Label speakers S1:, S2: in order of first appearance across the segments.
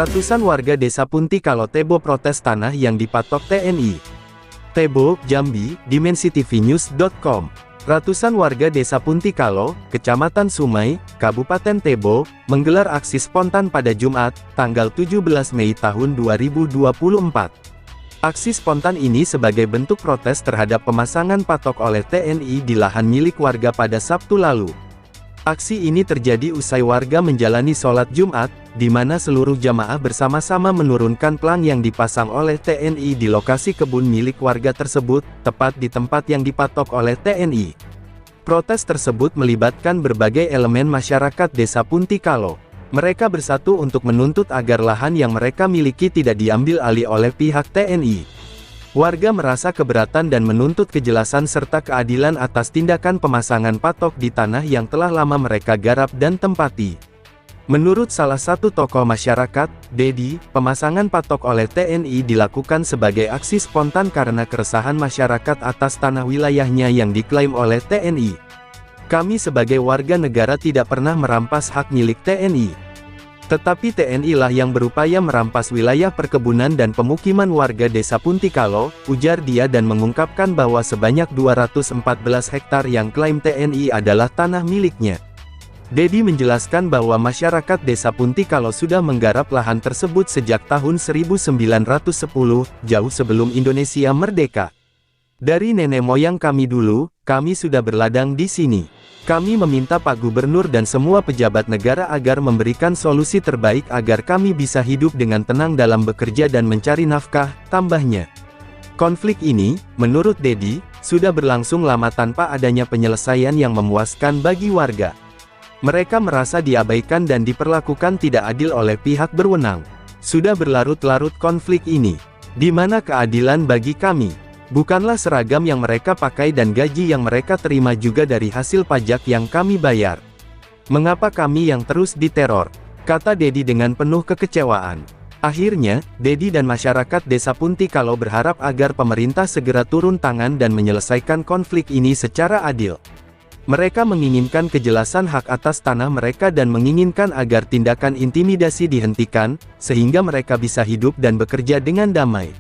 S1: Ratusan warga desa Puntikalo Tebo protes tanah yang dipatok TNI. Tebo, Jambi, dimensitivinews.com. Ratusan warga desa Puntikalo, Kecamatan Sumai, Kabupaten Tebo, menggelar aksi spontan pada Jumat, tanggal 17 Mei tahun 2024. Aksi spontan ini sebagai bentuk protes terhadap pemasangan patok oleh TNI di lahan milik warga pada Sabtu lalu. Aksi ini terjadi usai warga menjalani sholat Jumat, di mana seluruh jamaah bersama-sama menurunkan pelang yang dipasang oleh TNI di lokasi kebun milik warga tersebut, tepat di tempat yang dipatok oleh TNI. Protes tersebut melibatkan berbagai elemen masyarakat desa Puntikalo. Mereka bersatu untuk menuntut agar lahan yang mereka miliki tidak diambil alih oleh pihak TNI. Warga merasa keberatan dan menuntut kejelasan serta keadilan atas tindakan pemasangan patok di tanah yang telah lama mereka garap dan tempati. Menurut salah satu tokoh masyarakat, Dedi, pemasangan patok oleh TNI dilakukan sebagai aksi spontan karena keresahan masyarakat atas tanah wilayahnya yang diklaim oleh TNI. Kami sebagai warga negara tidak pernah merampas hak milik TNI. Tetapi TNI lah yang berupaya merampas wilayah perkebunan dan pemukiman warga desa Puntikalo, ujar dia dan mengungkapkan bahwa sebanyak 214 hektar yang klaim TNI adalah tanah miliknya. Dedi menjelaskan bahwa masyarakat desa Puntikalo sudah menggarap lahan tersebut sejak tahun 1910, jauh sebelum Indonesia merdeka. Dari nenek moyang kami dulu, kami sudah berladang di sini. Kami meminta Pak Gubernur dan semua pejabat negara agar memberikan solusi terbaik agar kami bisa hidup dengan tenang dalam bekerja dan mencari nafkah, tambahnya. Konflik ini, menurut Dedi, sudah berlangsung lama tanpa adanya penyelesaian yang memuaskan bagi warga. Mereka merasa diabaikan dan diperlakukan tidak adil oleh pihak berwenang. Sudah berlarut-larut konflik ini. Di mana keadilan bagi kami? Bukanlah seragam yang mereka pakai dan gaji yang mereka terima juga dari hasil pajak yang kami bayar. Mengapa kami yang terus diteror? Kata Dedi dengan penuh kekecewaan. Akhirnya, Dedi dan masyarakat desa Puntikalo berharap agar pemerintah segera turun tangan dan menyelesaikan konflik ini secara adil. Mereka menginginkan kejelasan hak atas tanah mereka dan menginginkan agar tindakan intimidasi dihentikan, sehingga mereka bisa hidup dan bekerja dengan damai.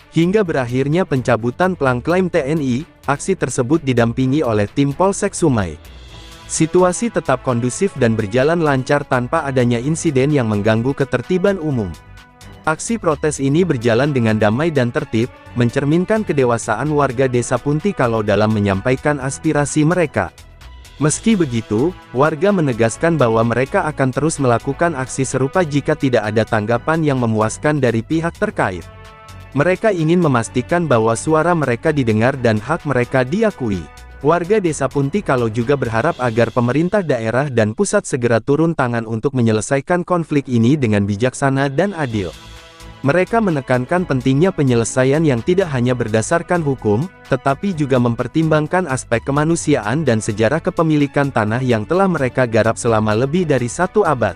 S1: Hingga berakhirnya pencabutan pelang klaim TNI, aksi tersebut didampingi oleh tim Polsek Sumai. Situasi tetap kondusif dan berjalan lancar tanpa adanya insiden yang mengganggu ketertiban umum. Aksi protes ini berjalan dengan damai dan tertib, mencerminkan kedewasaan warga desa Puntikalo dalam menyampaikan aspirasi mereka. Meski begitu, warga menegaskan bahwa mereka akan terus melakukan aksi serupa jika tidak ada tanggapan yang memuaskan dari pihak terkait. Mereka ingin memastikan bahwa suara mereka didengar dan hak mereka diakui. Warga desa Puntikalo juga berharap agar pemerintah daerah dan pusat segera turun tangan untuk menyelesaikan konflik ini dengan bijaksana dan adil. Mereka menekankan pentingnya penyelesaian yang tidak hanya berdasarkan hukum, tetapi juga mempertimbangkan aspek kemanusiaan dan sejarah kepemilikan tanah yang telah mereka garap selama lebih dari 1 abad.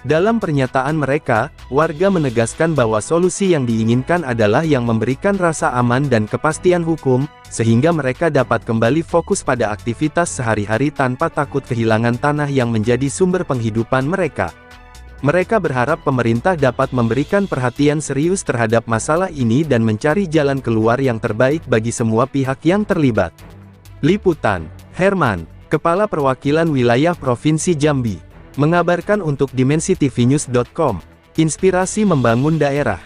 S1: Dalam pernyataan mereka, warga menegaskan bahwa solusi yang diinginkan adalah yang memberikan rasa aman dan kepastian hukum, sehingga mereka dapat kembali fokus pada aktivitas sehari-hari tanpa takut kehilangan tanah yang menjadi sumber penghidupan mereka. Mereka berharap pemerintah dapat memberikan perhatian serius terhadap masalah ini dan mencari jalan keluar yang terbaik bagi semua pihak yang terlibat. Liputan, Herman, Kepala Perwakilan Wilayah Provinsi Jambi, mengabarkan untuk dimensitivinews.com. Inspirasi membangun daerah.